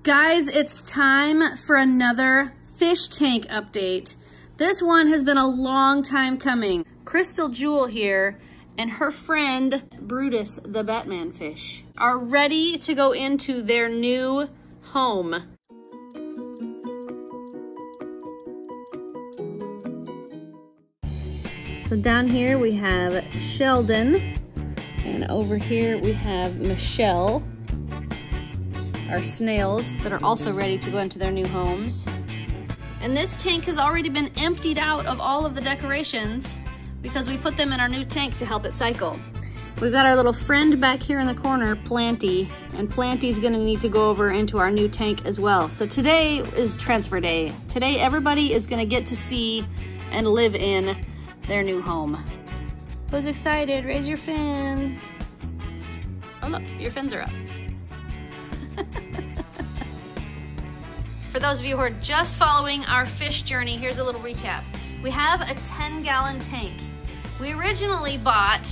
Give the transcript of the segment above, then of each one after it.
Guys, it's time for another fish tank update. This one has been a long time coming. Crystal Jewel here and her friend Brutus, the Batman fish, are ready to go into their new home. So down here we have Shelldon, and over here we have MiShell, our snails that are also ready to go into their new homes. And this tank has already been emptied out of all of the decorations because we put them in our new tank to help it cycle. We've got our little friend back here in the corner, Planty, and Planty's gonna need to go over into our new tank as well. So today is transfer day. Today everybody is gonna get to see and live in their new home. Who's excited? Raise your fin. Oh look, your fins are up. For those of you who are just following our fish journey, here's a little recap. We have a 10-gallon tank. We originally bought,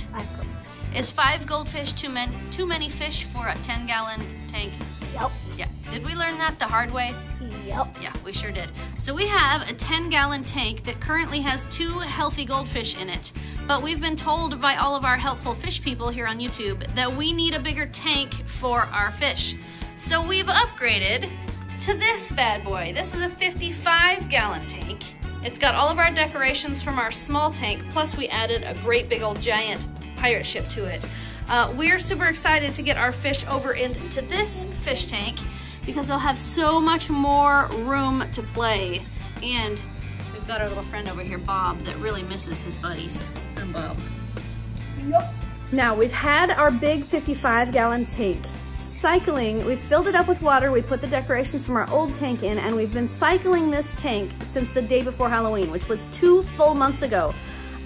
is 5 goldfish too many fish for a 10-gallon tank? Yep. Yeah, did we learn that the hard way? Yep. Yeah, we sure did. So we have a 10-gallon tank that currently has 2 healthy goldfish in it, but we've been told by all of our helpful fish people here on YouTube that we need a bigger tank for our fish. So we've upgraded to this bad boy. This is a 55-gallon tank. It's got all of our decorations from our small tank, plus we added a great big old giant pirate ship to it. We're super excited to get our fish over into this fish tank because they'll have so much more room to play. And we've got our little friend over here, Bob, that really misses his buddies. And Bob. Yep. Now we've had our big 55-gallon tank cycling. We filled it up with water. We put the decorations from our old tank in, and we've been cycling this tank since the day before Halloween, which was 2 full months ago.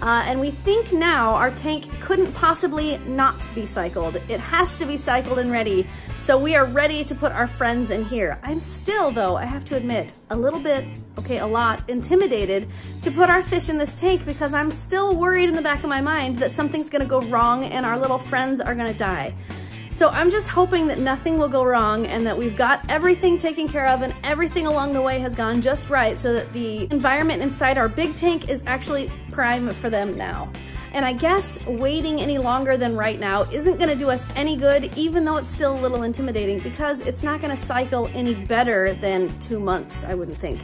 And we think now our tank couldn't possibly not be cycled. It has to be cycled and ready. So we are ready to put our friends in here. I'm still, though, I have to admit, a little bit, okay, a lot, intimidated to put our fish in this tank because I'm still worried in the back of my mind that something's gonna go wrong and our little friends are gonna die. So I'm just hoping that nothing will go wrong and that we've got everything taken care of and everything along the way has gone just right so that the environment inside our big tank is actually prime for them now. And I guess waiting any longer than right now isn't gonna do us any good, even though it's still a little intimidating because it's not gonna cycle any better than 2 months, I wouldn't think.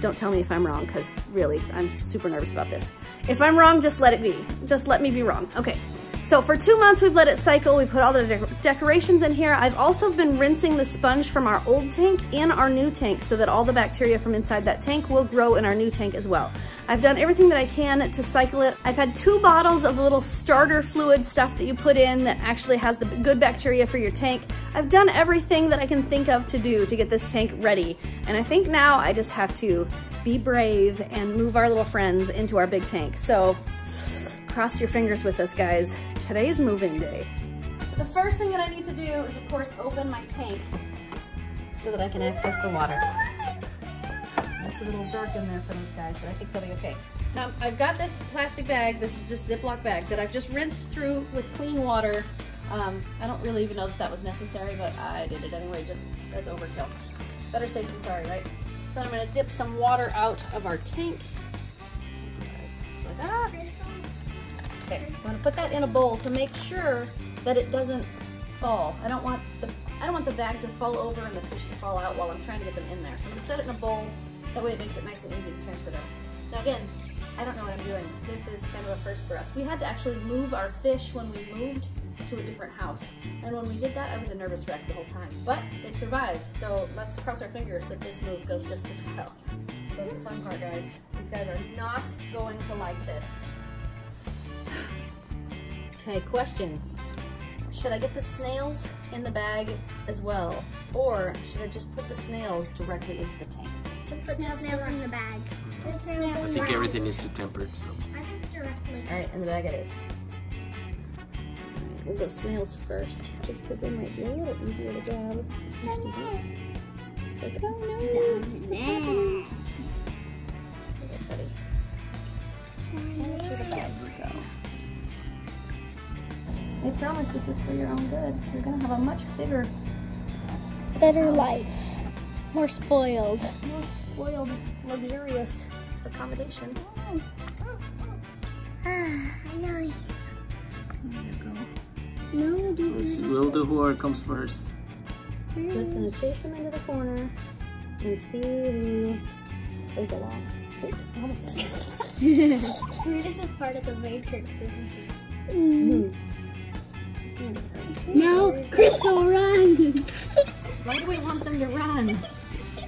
Don't tell me if I'm wrong, because really, I'm super nervous about this. If I'm wrong, just let it be. Just let me be wrong. Okay. So for 2 months, we've let it cycle. We put all the decorations in here. I've also been rinsing the sponge from our old tank in our new tank so that all the bacteria from inside that tank will grow in our new tank as well. I've done everything that I can to cycle it. I've had 2 bottles of little starter fluid stuff that you put in that actually has the good bacteria for your tank. I've done everything that I can think of to do to get this tank ready. And I think now I just have to be brave and move our little friends into our big tank. So cross your fingers with us, guys. Today's move-in day. So the first thing that I need to do is, of course, open my tank so that I can access the water. It's a little dark in there for those guys, but I think they'll be okay. Now, I've got this plastic bag, this just Ziploc bag, that I've just rinsed through with clean water. I don't really even know that that was necessary, but I did it anyway, just as overkill. Better safe than sorry, right? So then I'm gonna dip some water out of our tank. It's like, ah! Okay, so I'm gonna put that in a bowl to make sure that it doesn't fall. I don't want the bag to fall over and the fish to fall out while I'm trying to get them in there. So I'm gonna set it in a bowl. That way it makes it nice and easy to transfer them. Now again, I don't know what I'm doing. This is kind of a first for us. We had to actually move our fish when we moved to a different house. And when we did that, I was a nervous wreck the whole time. But they survived, so let's cross our fingers that this move goes just as well. Goes the fun part, guys. These guys are not going to like this. Okay, question. Should I get the snails in the bag as well? Or should I just put the snails directly into the tank? Put the snails in the bag. I think everything needs to temper. I think directly. All right, in the bag it is. Right, we'll go snails first, just because they might be a little easier to grab. It's like, oh no, what's happening? Okay, buddy. And to the bag we go. I promise this is for your own good. You're gonna have a much better life. More spoiled. More spoiled, luxurious accommodations. No. There you go. No, dude. We'll do whoever comes first. I'm just gonna chase them into the corner and see who plays along. Oh, I almost did it. Brutus is part of the Matrix, isn't he? Mm-hmm. No, Crystal, run! Why do we want them to run?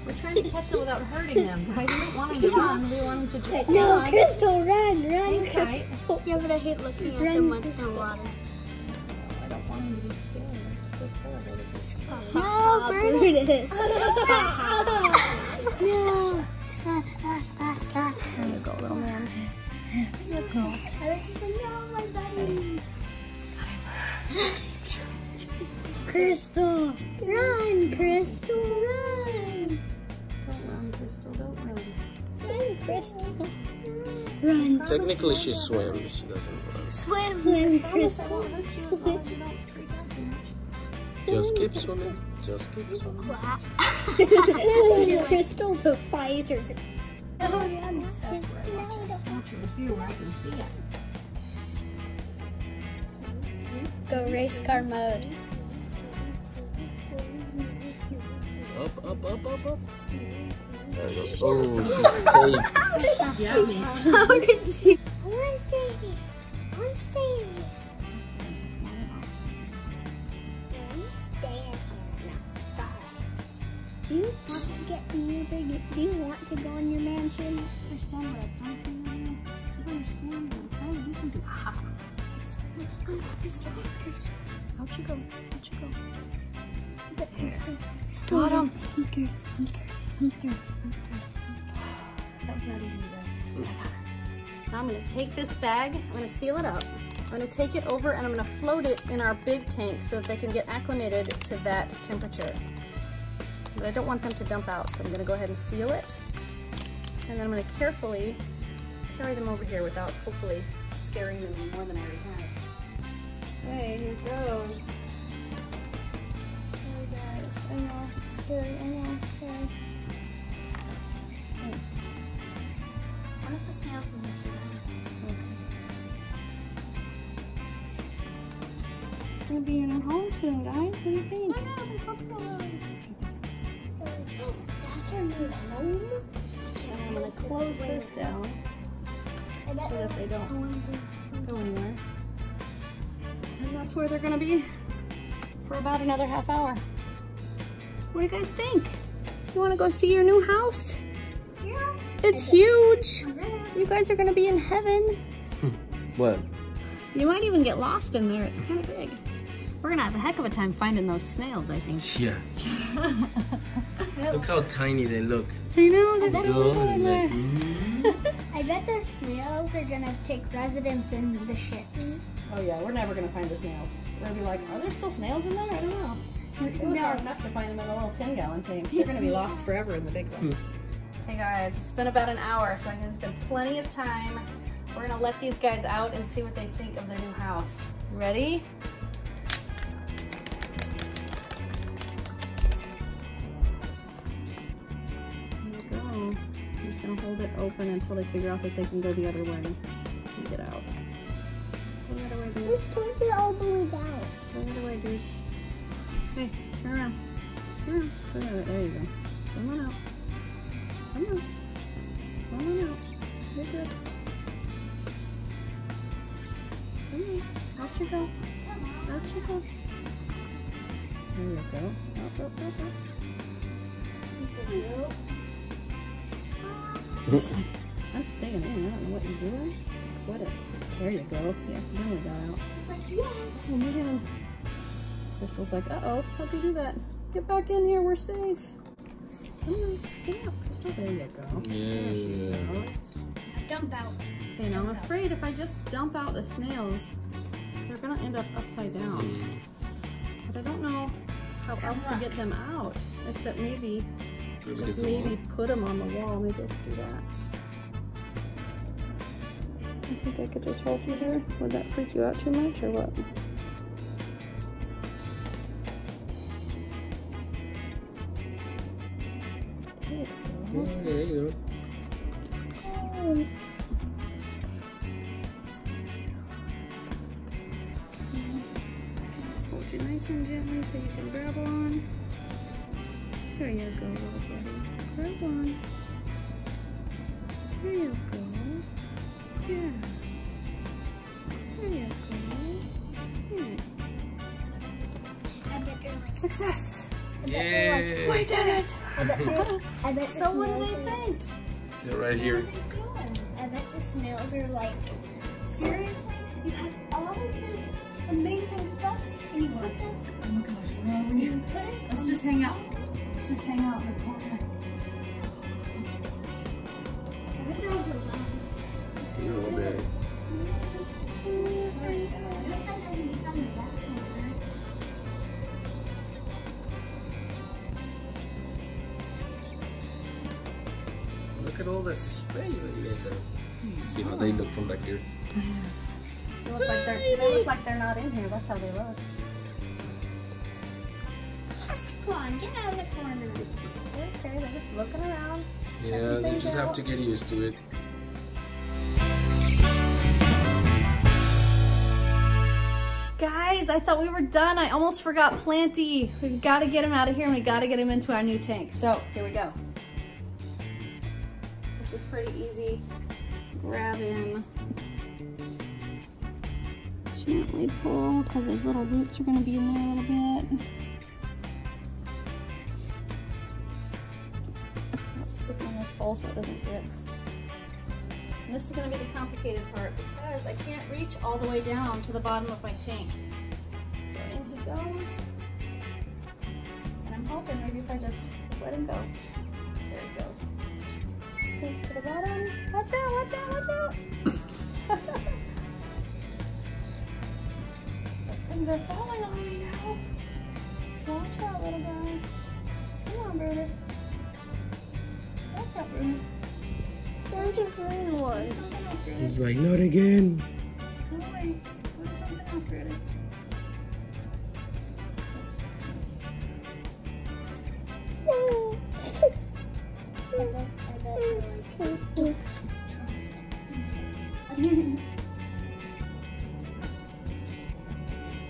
We're trying to catch them without hurting them. Right? We don't want them to run. We want them to just No, run. Crystal, run, Okay. Crystal. Yeah, but I hate looking at them with the water. I don't want them to be scared. I just feel terrible that they're scared. No, Brutus. No. There you go, little man. There you go. I was just like, no, my buddy. Crystal, run, Crystal, run. Don't run, Crystal, don't run. Run, Crystal. Run. Technically, she swims. She doesn't run. Swim, Crystal. Swim. Just keep swimming. Just keep swimming. Crystal's a fighter. Oh, yeah. That's where I want you to feel where I can see it. Go race car mode. Up, up, up, up, up. There it goes. Oh, she's fake. Yummy. How did she? I want to stay here. I want to stay here. Do you want to get in your big? Do you want to go in your mansion? Understand what I've done for you? Do you understand what I'm trying to do something? Out you go. Out you go. Got him. I'm scared. I'm scared. I'm scared. That was not easy, you guys. Now I'm going to take this bag. I'm going to seal it up. I'm going to take it over and I'm going to float it in our big tank so that they can get acclimated to that temperature. But I don't want them to dump out, so I'm going to go ahead and seal it. And then I'm going to carefully carry them over here without hopefully scaring them more than I already have. Okay, here goes. Sorry guys, I know, it's scary, I know, sorry. Okay. One of the snails is into there. It's gonna be in our home soon, guys. What do you think? That's our new home. And I'm gonna close this down so that they don't go anywhere. And that's where they're gonna be for about another half hour. What do you guys think? You wanna go see your new house? Yeah. It's huge. You guys are gonna be in heaven. What? You might even get lost in there. It's kind of big. We're gonna have a heck of a time finding those snails, I think. Yeah. Look how tiny they look. I know, they're So, so little in there. I bet those snails are gonna take residence in the ships. Oh yeah, we're never gonna find the snails. We're gonna be like, are there still snails in there? I don't know. It was hard enough to find them in a little 10-gallon tank. They're gonna be lost forever in the big one. Hey guys, it's been about an hour, so I think it's been plenty of time. We're gonna let these guys out and see what they think of their new house. Ready? Here you go. I'm just gonna hold it open until they figure out that they can go the other way and get out. Go the other way, dudes. Just turn it all the way down. Go the other way, dudes. Hey, turn around. Turn around. Turn around. There you go. Come on out. Come on. Come on out. You're good. Come on. Out you go. Out you go. There you go. Out, out, out, out. I'm staying in. I don't know what you're doing. What a... There you go. He accidentally got out. Yes. Oh, man. Crystal's like, uh-oh, how'd you do that? Get back in here, we're safe. Come on, get out, Crystal. There you go. There she goes. Dump out. Okay, now I'm afraid if I just dump out the snails, they're gonna end up upside down. But I don't know how else to get them out, except maybe, just maybe put them on the wall. Maybe I could do that. I think I could just hold you there. Would that freak you out too much, or what? There you go. Hold you nice and gently so you can grab on. There you go, little buddy. Grab on. There you go. Yeah. There you go. Yeah. Success! Yay! We did it! I bet So what do they think? They're right here. I bet the snails are like, seriously? You have all of this amazing stuff and you put this? Oh my gosh, where are we? You put us? Let's just hang out. Let's just hang out in the corner. I bet they're overwhelmed. A little bit. Look at all the space that you guys have. See how they look from back here. They look like they're not in here. That's how they look. Come on, get out of the corner. Okay, they're just looking around. Yeah, they just have to get used to it. Guys, I thought we were done. I almost forgot Planty. We've got to get him out of here and we got to get him into our new tank. So here we go. This is pretty easy. Grab him. Gently pull because his little roots are going to be in there a little bit. Let's stick him in this bowl so it doesn't drip. And this is going to be the complicated part because I can't reach all the way down to the bottom of my tank. So in he goes. And I'm hoping maybe if I just let him go. There he goes. Sink to the bottom. Watch out, watch out, watch out. Things are falling on me now. Watch out, little guy. Come on, Brutus. Watch out, Brutus. There's a green one. He's like, not again. No, wait. Look at something else, Brutus.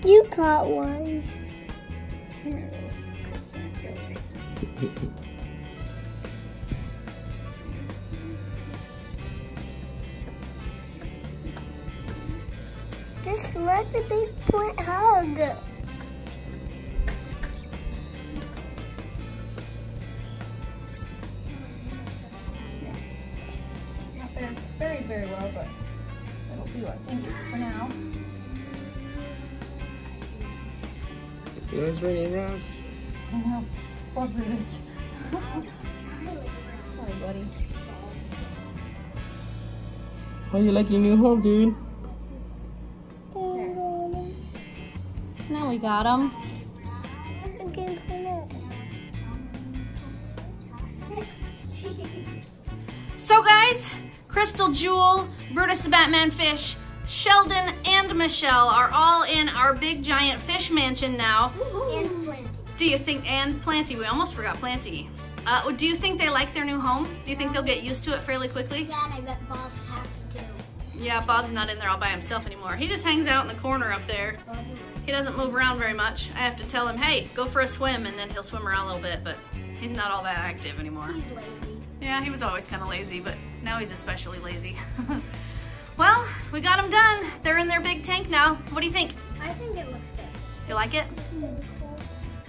You caught one. Just let the big plant hug. Not there very, very well, but it'll do, I think, for now. It's raining rocks. I know. Poor Brutus. Sorry, buddy. How you like your new home, dude? Now we got him. So guys, Crystal, Jewel, Brutus the Batman fish, Sheldon, and MiShell are all in our big giant fish mansion now. And Planty. Do you think, and Planty, we almost forgot Planty. Do you think they like their new home? Do you think they'll get used to it fairly quickly? Yeah, and I bet Bob's happy too. Yeah, Bob's not in there all by himself anymore. He just hangs out in the corner up there. He doesn't move around very much. I have to tell him, hey, go for a swim, and then he'll swim around a little bit, but he's not all that active anymore. He's lazy. Yeah, he was always kind of lazy, but now he's especially lazy. Well, we got them done. They're in their big tank now. What do you think? I think it looks good. You like it?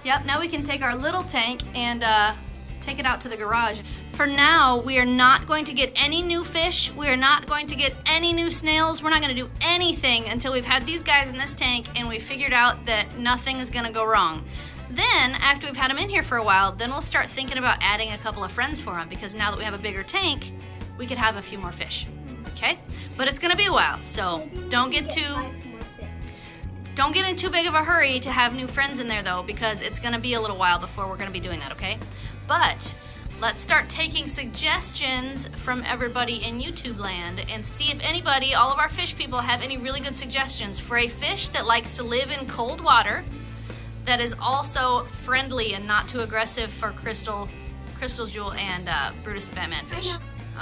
Yep, now we can take our little tank and take it out to the garage. For now, we are not going to get any new fish. We are not going to get any new snails. We're not going to do anything until we've had these guys in this tank and we figured out that nothing is going to go wrong. Then, after we've had them in here for a while, then we'll start thinking about adding a couple of friends for them because now that we have a bigger tank, we could have a few more fish. Okay? But it's going to be a while, so don't get in too big of a hurry to have new friends in there though, because it's going to be a little while before we're going to be doing that, okay? But let's start taking suggestions from everybody in YouTube land and see if anybody, all of our fish people, have any really good suggestions for a fish that likes to live in cold water, that is also friendly and not too aggressive for Crystal Crystal Jewel and Brutus the Batman fish.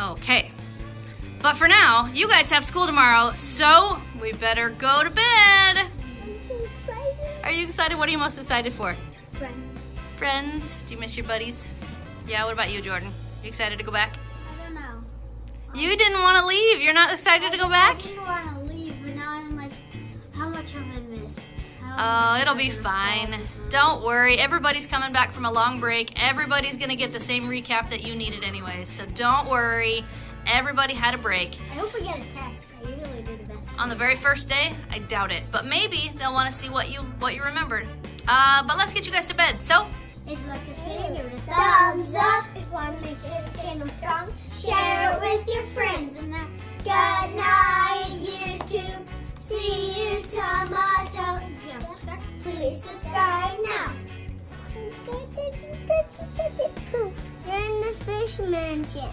Okay. But for now, you guys have school tomorrow, so we better go to bed. I'm so excited. Are you excited? What are you most excited for? Friends. Friends? Do you miss your buddies? Yeah, what about you, Jordan? You excited to go back? I don't know. You didn't want to leave. You're not excited to go back? I didn't want to leave, but now I'm like, how much have I missed? Oh, it'll be fine. Don't worry. Everybody's coming back from a long break. Everybody's going to get the same recap that you needed anyways, so don't worry. Everybody had a break. I hope we get a test. I usually do the best. On the very first day, I doubt it, but maybe they'll want to see what you remembered. But let's get you guys to bed. So, if you like this video, give it a thumbs up. If you want to make this channel strong, share it with your friends. And good night, YouTube. See you tomorrow. Please subscribe now. You're in the fish mansion.